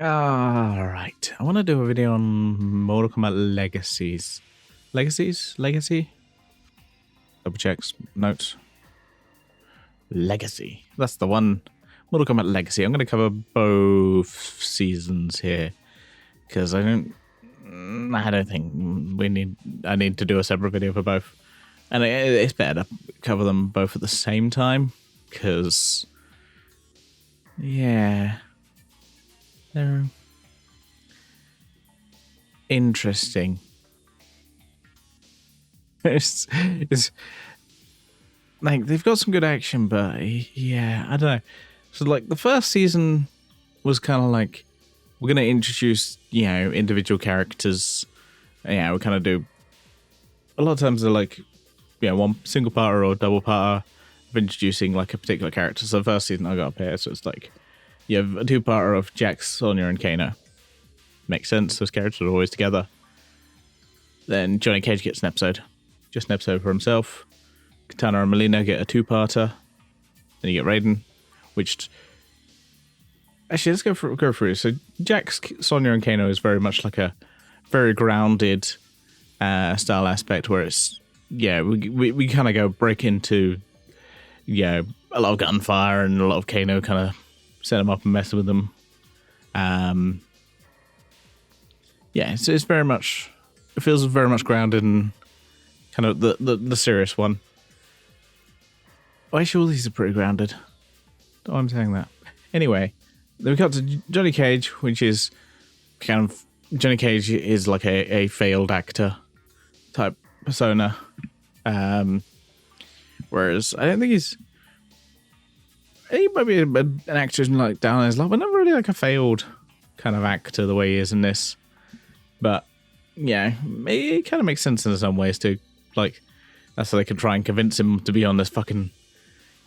Alright, I want to do a video on Mortal Kombat Legacies. Legacies? Legacy? Double checks, notes. Legacy. That's the one. Mortal Kombat Legacy. I'm going to cover both seasons here. Because I don't think I need to do a separate video for both. And it's better to cover them both at the same time. Because, yeah, they're interesting. It's like they've got some good action, but yeah, I don't know. So like the first season was kind of like we're gonna introduce individual characters. Yeah, we kind of do. A lot of times they're like one single parter or double parter of introducing like a particular character. So the first season I got up here, so it's like you have a two-parter of Jax, Sonya, and Kano. Makes sense. Those characters are always together. Then Johnny Cage gets an episode. Just an episode for himself. Katana and Melina get a two-parter. Then you get Raiden, which... Actually, let's go through. So Jax, Sonya, and Kano is very much like a very grounded style aspect where it's... Yeah, we kind of break into... a lot of gunfire and a lot of Kano kind of set him up and mess with them. So it's very much... It feels very much grounded and kind of the serious one. Well, actually, all these are pretty grounded. Oh, I'm saying that. Anyway, then we got to Johnny Cage, which is kind of... Johnny Cage is like a failed actor type persona. Whereas I don't think he might be an actor like down in his luck, but not really like a failed kind of actor the way he is in this. But yeah, it kind of makes sense in some ways too. Like that's how they can try and convince him to be on this fucking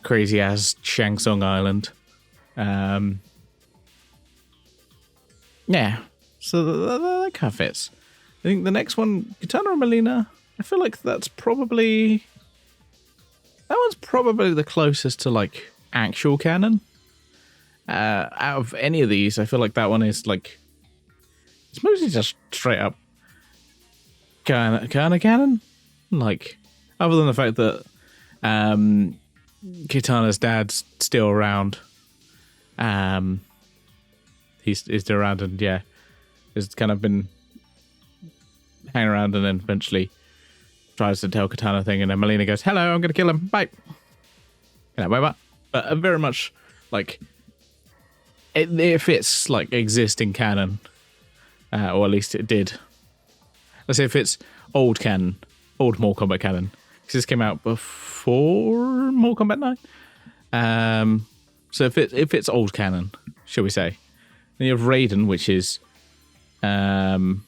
crazy ass Shang Tsung island. Yeah, so that kind of fits. I think the next one, Katana and Melina, I feel like that one's probably the closest to like actual canon. Out of any of these, I feel like that one is like it's mostly just straight up kind of canon. Like other than the fact that Katana's dad's still around. He's still around and has kind of been hanging around and then eventually tries to tell Katana thing and then Melina goes, "Hello, I'm going to kill him. Bye." Bye. But very much like it fits like existing canon, or at least it did. Let's say it fits old canon, old Mortal Kombat canon, because this came out before Mortal Kombat 9. So it fits old canon, shall we say? Then you have Raiden, which is, Raiden's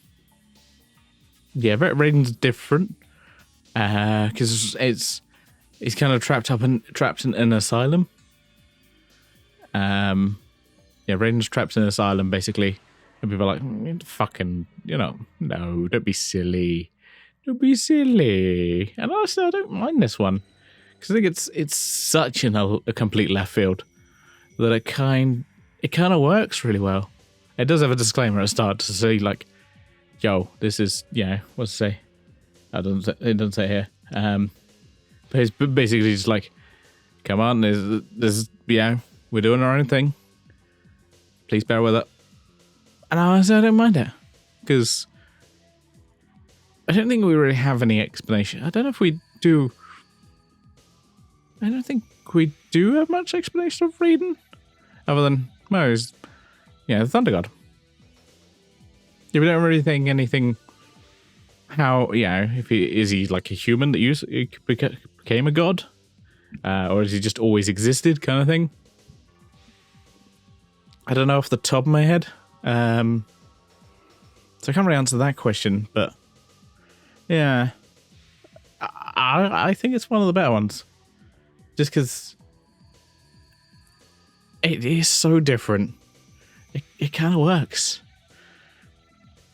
different, because he's kind of trapped in an asylum. Raiden's trapped in an asylum basically, and people are like, "Fucking, no, don't be silly, And honestly, I don't mind this one because I think it's such a complete left field that it kind of works really well. It does have a disclaimer at the start to say like, "Yo, this is what's it say?" It doesn't say here. But it's basically just like, "Come on, there's we're doing our own thing. Please bear with it." And honestly, I don't mind it because I don't think we really have any explanation. I don't know if we do. I don't think we do have much explanation of Raiden, other than he's the Thunder God. Yeah, we don't really think anything. How if he like a human that became a god, or has he just always existed, kind of thing? I don't know off the top of my head, so I can't really answer that question. But yeah, I think it's one of the better ones, just because it is so different. It kind of works.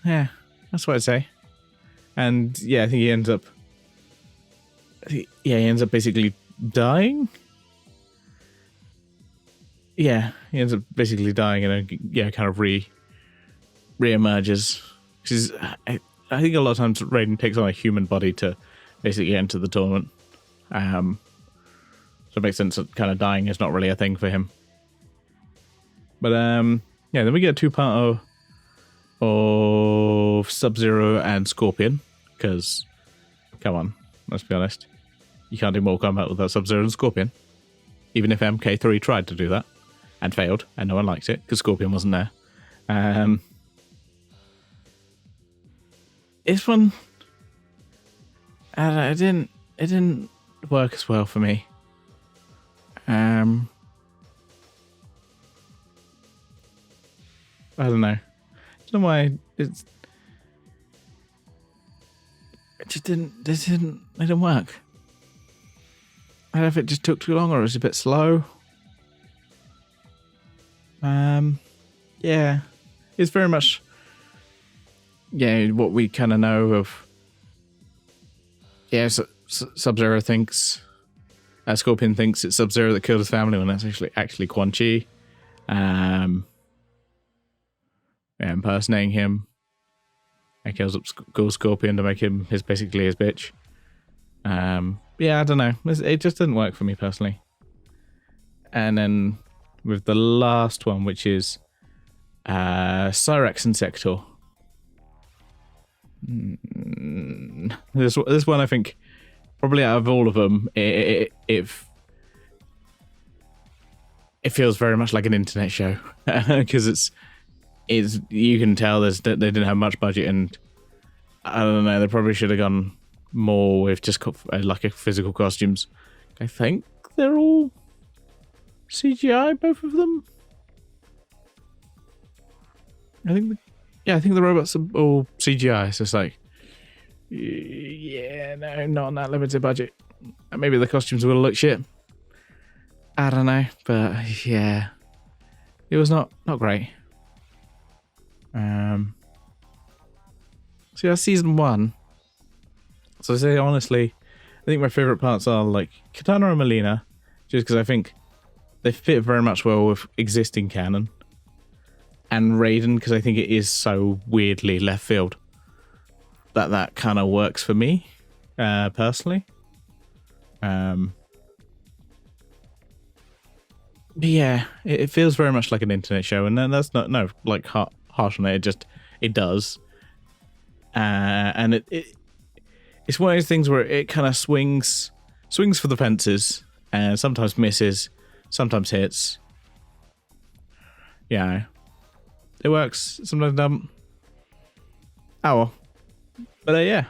Yeah, that's what I'd say. And I think he ends up basically dying. Yeah, he ends up basically dying and kind of reemerges. She's, I think a lot of times Raiden takes on a human body to basically enter the tournament. So it makes sense that kind of dying is not really a thing for him. But yeah, then we get a two-part of Sub-Zero and Scorpion. Because, come on, let's be honest. You can't do Mortal Kombat without Sub-Zero and Scorpion. Even if MK3 tried to do that and failed, and no one liked it because Scorpion wasn't there. This one, it didn't work as well for me. I don't know. I don't know why it didn't work. I don't know if it just took too long or it was a bit slow. Yeah, it's very much what we kind of know of. Yeah, Sub-Zero thinks, Scorpion thinks it's Sub-Zero that killed his family when that's actually Quan Chi. Impersonating him. And kills Scorpion to make him basically his bitch. Yeah, I don't know. It just didn't work for me personally. And then with the last one, which is Cyrax and Sector. This one, I think, probably out of all of them, it feels very much like an internet show because it's you can tell they didn't have much budget, and I don't know, they probably should have gone more with just like physical costumes. I think they're all CGI, both of them. I think the robots are all CGI. So it's like, yeah, no, not on that limited budget. Maybe the costumes will look shit. I don't know, but yeah, it was not great. So that's season 1. So I say honestly, I think my favorite parts are like Katana and Melina, just because I think they fit very much well with existing canon, and Raiden because I think it is so weirdly left field that kind of works for me personally. But yeah, it feels very much like an internet show, and then that's not like harsh on it. It does, and it's one of those things where it kind of swings for the fences, and sometimes misses, sometimes hits. Yeah, it works. Sometimes doesn't. Oh well, but yeah,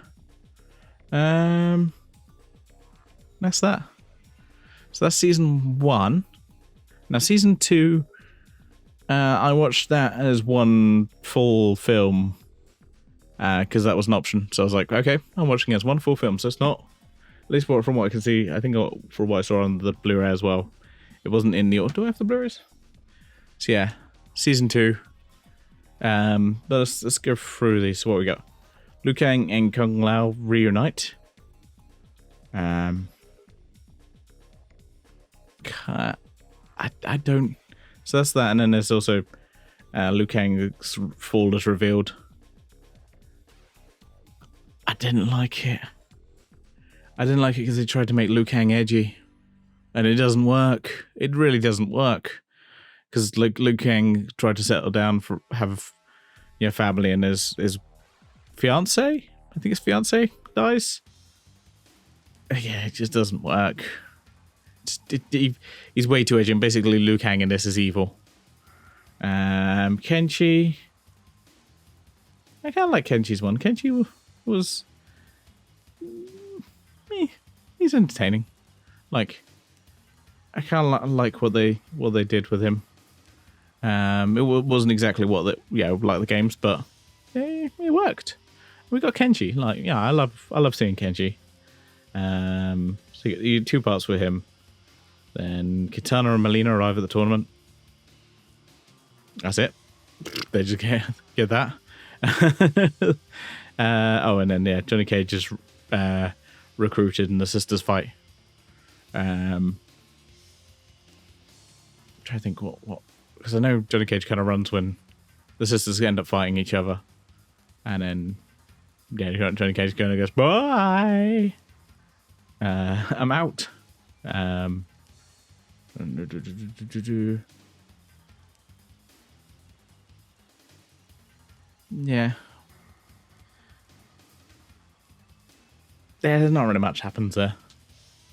that's that. So that's season 1. Now season 2, I watched that as one full film because that was an option. So I was like, okay, I'm watching it as one full film. So it's not, at least from what I can see, I think from what I saw on the Blu-ray as well, it wasn't in the... Do I have the Blu-rays? So yeah, season 2. But let's go through these. So what we got? Liu Kang and Kung Lao reunite. I don't... So that's that, and then there's also Liu Kang's fall is revealed. I didn't like it. I didn't like it because they tried to make Liu Kang edgy, and it doesn't work. It really doesn't work. Because like Liu Kang tried to settle down have family, and his fiance, I think his fiance dies. Yeah, it just doesn't work. He's way too edgy, and basically Liu Kang in this is evil. Kenshi, I kind of like Kenshi's one. Kenshi was, he's entertaining. Like, I kind of like what they did with him. It wasn't exactly what like the games, but it worked. We got Kenshi. Like, yeah, I love seeing Kenshi. So you get 2 parts with him. Then Kitana and Melina arrive at the tournament. That's it. They just get that. And then Johnny Cage is recruited in the sisters fight. I'm trying to think what because I know Johnny Cage kind of runs when the sisters end up fighting each other, and then Johnny Cage kind of goes, "Bye, I'm out." Yeah. There's not really much happens there.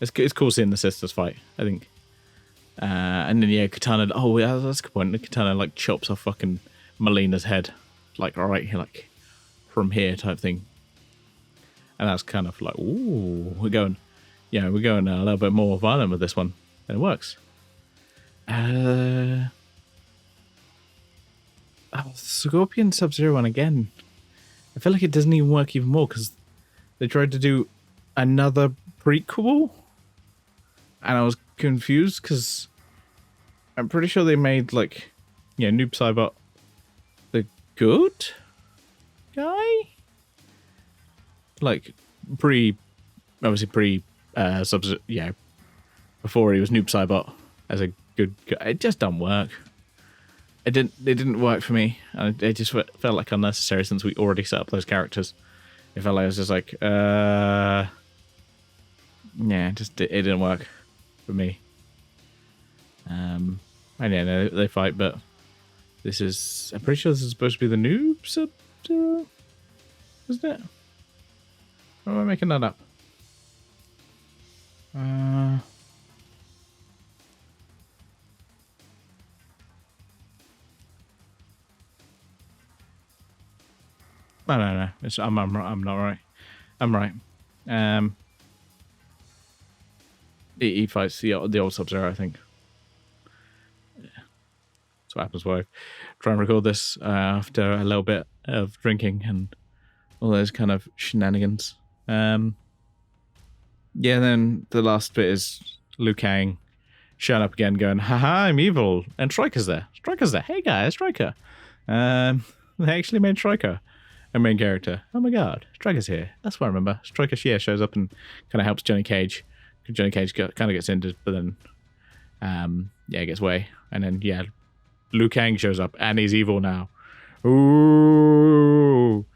It's cool seeing the sisters fight, I think. And then Katana. Oh yeah, that's a good point. Katana like chops off fucking Melina's head, like right here, like from here type thing. And that's kind of like, ooh, we're going a little bit more violent with this one, and it works. Scorpion Sub-Zero one again. I feel like it doesn't even work even more because they tried to do another prequel, and I was confused because I'm pretty sure they made like, Noob Saibot the good guy, like obviously pre before he was Noob Saibot as a good guy. It just doesn't work. It didn't work for me. It just felt like unnecessary since we already set up those characters. It felt like it was just like, it didn't work for me. I know they fight, but I'm pretty sure this is supposed to be the Noob Sub-Zero, isn't it? Or am I making that up? No. I'm not right. I'm right. He fights the old Sub-Zero, I think. Yeah. That's what happens when I try and record this after a little bit of drinking and all those kind of shenanigans. Then the last bit is Liu Kang showing up again, going, "Haha, I'm evil," and Striker's there. Hey guys, Striker. They actually made Striker a main character. Oh my god, Striker's here. That's what I remember. Striker shows up and kind of helps Johnny Cage. Johnny Cage kind of gets injured, but then gets away, and then Liu Kang shows up and he's evil now. Ooh.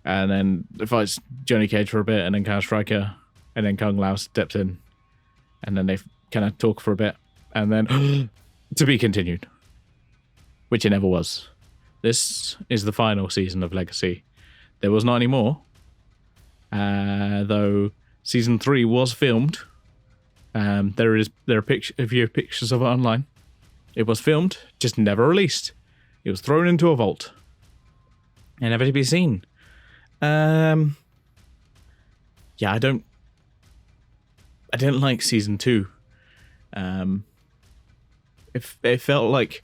And then it fights Johnny Cage for a bit, and then kind of Striker, and then Kung Lao steps in, and then they kind of talk for a bit, and then to be continued, which it never was. This is the final season of Legacy. There was not any more, though season 3 was filmed. There are pictures of it online. It was filmed, just never released. It was thrown into a vault and never to be seen. I didn't like season 2. It felt like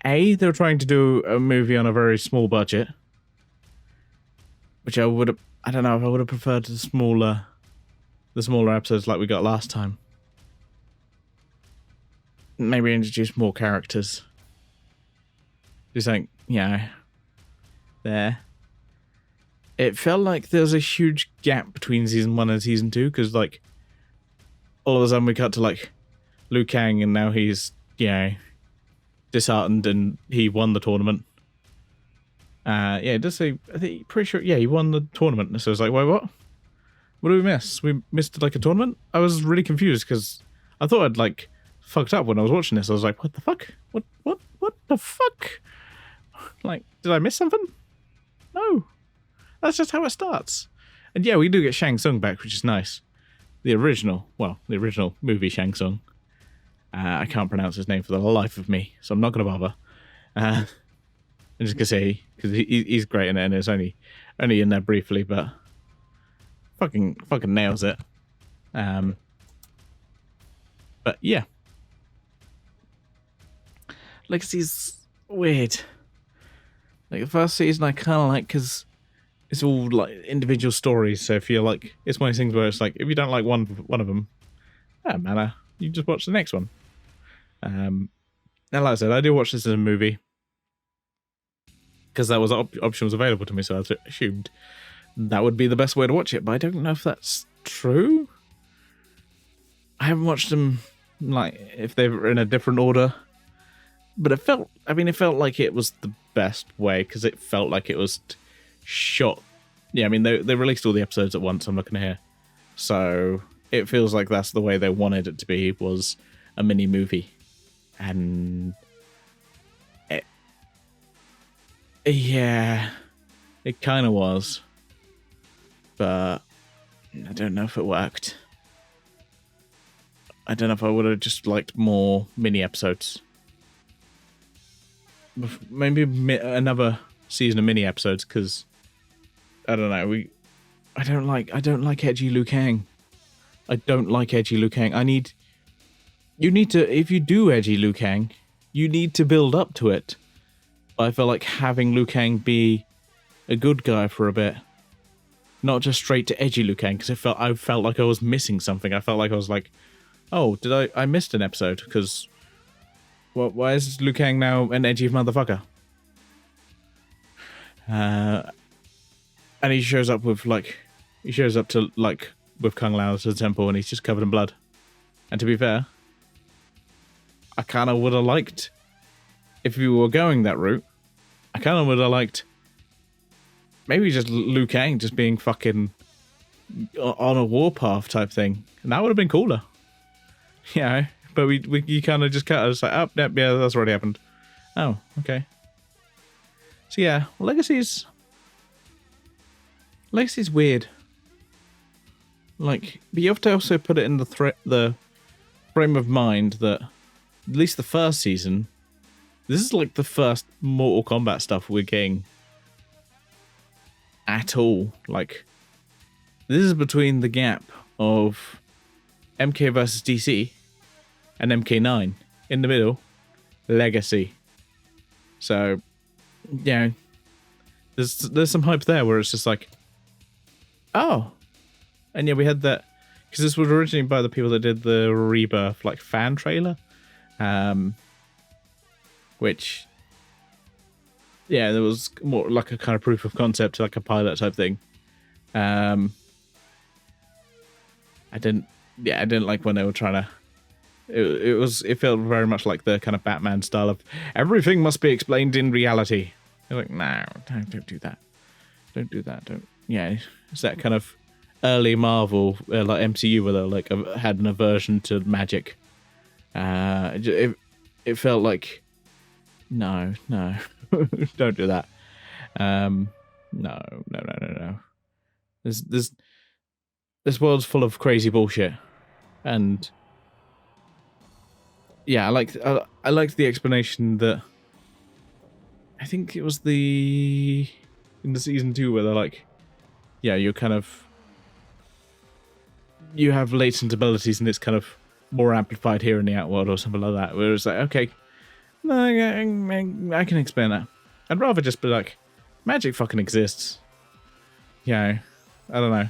they were trying to do a movie on a very small budget, which I don't know if I would have preferred the smaller episodes like we got last time. Maybe introduce more characters. Just like, there. It felt like there was a huge gap between season 1 and season 2, because like all of a sudden we cut to like Liu Kang, and now he's disheartened and he won the tournament. It does say, I think, pretty sure, he won the tournament. So it's like, wait, what? What did we miss? We missed like a tournament? I was really confused because I thought I'd like fucked up when I was watching this. I was like, what the fuck? What the fuck? Like, did I miss something? No. That's just how it starts. And we do get Shang Tsung back, which is nice. The original movie Shang Tsung. I can't pronounce his name for the life of me, so I'm not going to bother. I'm just going to say, because he's great in it, and it's only in there briefly, but fucking nails it. But yeah. Legacy's weird. Like, the first season I kind of like, because it's all like individual stories, so if you're like, it's one of those things where it's like, if you don't like one of them, you just watch the next one. And like I said, I do watch this as a movie because that was option was available to me, so I assumed that would be the best way to watch it, but I don't know if that's true. I haven't watched them like if they're in a different order but it felt like it was the best way because it felt like it was shot. Yeah, I mean, they released all the episodes at once, I'm looking here. So it feels like that's the way they wanted it to be, was a mini movie. And yeah, it kind of was. But I don't know if it worked. I don't know if I would have just liked more mini episodes. Maybe another season of mini episodes, because I don't know. I don't like edgy Liu Kang. I don't like edgy Liu Kang. You need to, if you do edgy Liu Kang, you need to build up to it. But I feel like having Liu Kang be a good guy for a bit, not just straight to edgy Liu Kang, because I felt like I was missing something. I felt like I was like, oh, I missed an episode, because why is Liu Kang now an edgy motherfucker? And he shows up with with Kung Lao to the temple, and he's just covered in blood. And to be fair, I kind of would have liked, if you were going that route, I kind of would have liked maybe just Liu Kang just being fucking on a warpath type thing, and that would have been cooler. Yeah, but you kind of just cut us like, oh, yeah, that's already happened. Oh, okay. So yeah, Legacy's weird. Like, but you have to also put it in the frame of mind that at least the first season, this is like the first Mortal Kombat stuff we're getting at all. Like, this is between the gap of MK versus DC and MK9. In the middle, Legacy. So, yeah, there's some hype there where it's just like, oh. And yeah, we had that, because this was originally by the people that did the Rebirth like fan trailer, which, yeah, there was more like a kind of proof of concept, like a pilot type thing. I didn't like when they were trying to. It felt very much like the kind of Batman style of everything must be explained in reality. They're like, no, don't do that, don't do that, don't. Yeah, it's that kind of early Marvel, like MCU, where they like had an aversion to magic. It felt like, no, don't do that. No. This world's full of crazy bullshit, and yeah, I liked the explanation that I think it was in the season 2 where they're like, yeah, you're kind of. You have latent abilities and it's kind of more amplified here in the Outworld or something like that. Where it's like, okay, I can explain that. I'd rather just be like, magic fucking exists. Yeah, I don't know.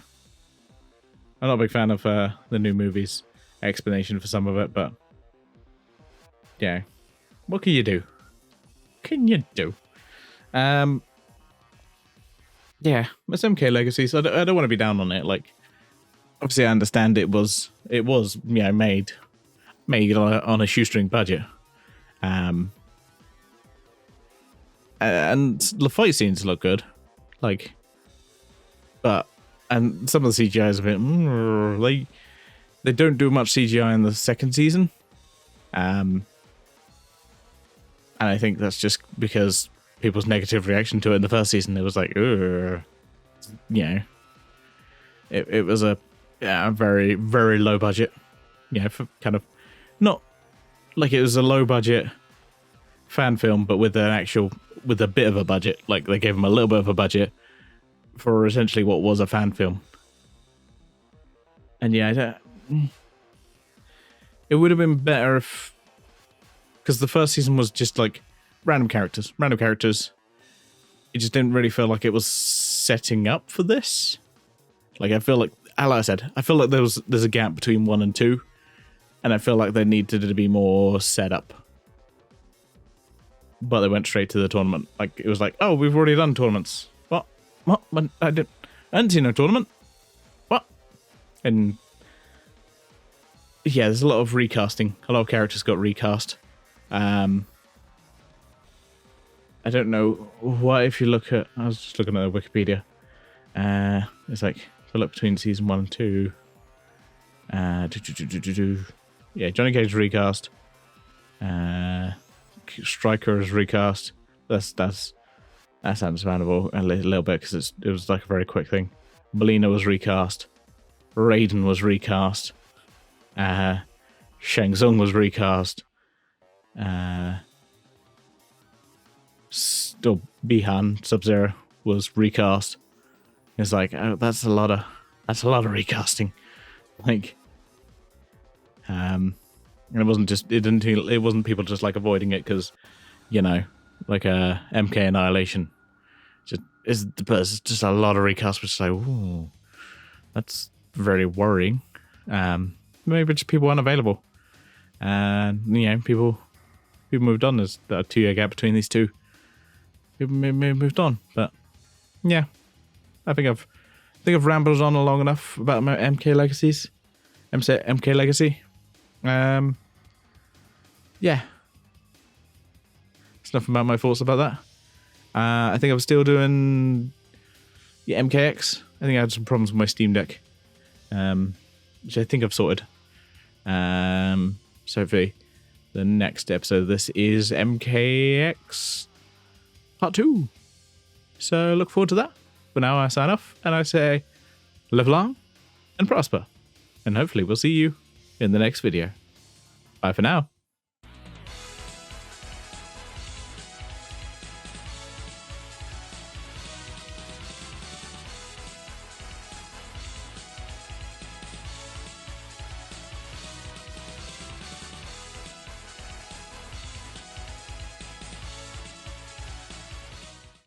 I'm not a big fan of the new movie's explanation for some of it, but yeah, what can you do? Yeah, it's MK Legacy, so I don't want to be down on it. Like, obviously, I understand it was made on a shoestring budget, and the fight scenes look good, like, and some of the CGI is a bit they don't do much CGI in the second season, and I think that's just because people's negative reaction to it in the first season. It was like, it was a very, very low budget, for kind of, not like it was a low budget fan film, but with a bit of a budget. Like, they gave them a little bit of a budget for essentially what was a fan film. And yeah, it would have been better if, because the first season was just like random characters. It just didn't really feel like it was setting up for this. Like, I feel like I said, I feel like there's a gap between 1 and 2, and I feel like they needed to be more set up. But they went straight to the tournament. Like, it was like, oh, we've already done tournaments. What? I didn't see no tournament. What? And yeah, there's a lot of recasting. A lot of characters got recast. And I don't know what if you look at. I was just looking at Wikipedia. It's like if I look between season 1 and 2. Yeah, Johnny Cage recast. Stryker is recast. That's understandable a little bit because it was like a very quick thing. Melina was recast. Raiden was recast. Shang Tsung was recast. Still Bihan Sub-Zero was recast. It's like, oh, that's a lot of recasting. Like, and it wasn't people just like avoiding it because, you know, like MK Annihilation. It's just a lot of recasts, which is like, ooh, that's very worrying. Maybe just people weren't available, and you know, people moved on. There's a 2-year gap between these two. People moved on, but yeah, I think I've rambled on long enough about my MK legacies. MK legacy. Yeah. That's enough about my thoughts about that. I think I was still doing MKX. I think I had some problems with my Steam Deck, which I think I've sorted. So for the next episode, this is MKX Part 2. So look forward to that. For now, I sign off and I say live long and prosper. And hopefully we'll see you in the next video. Bye for now.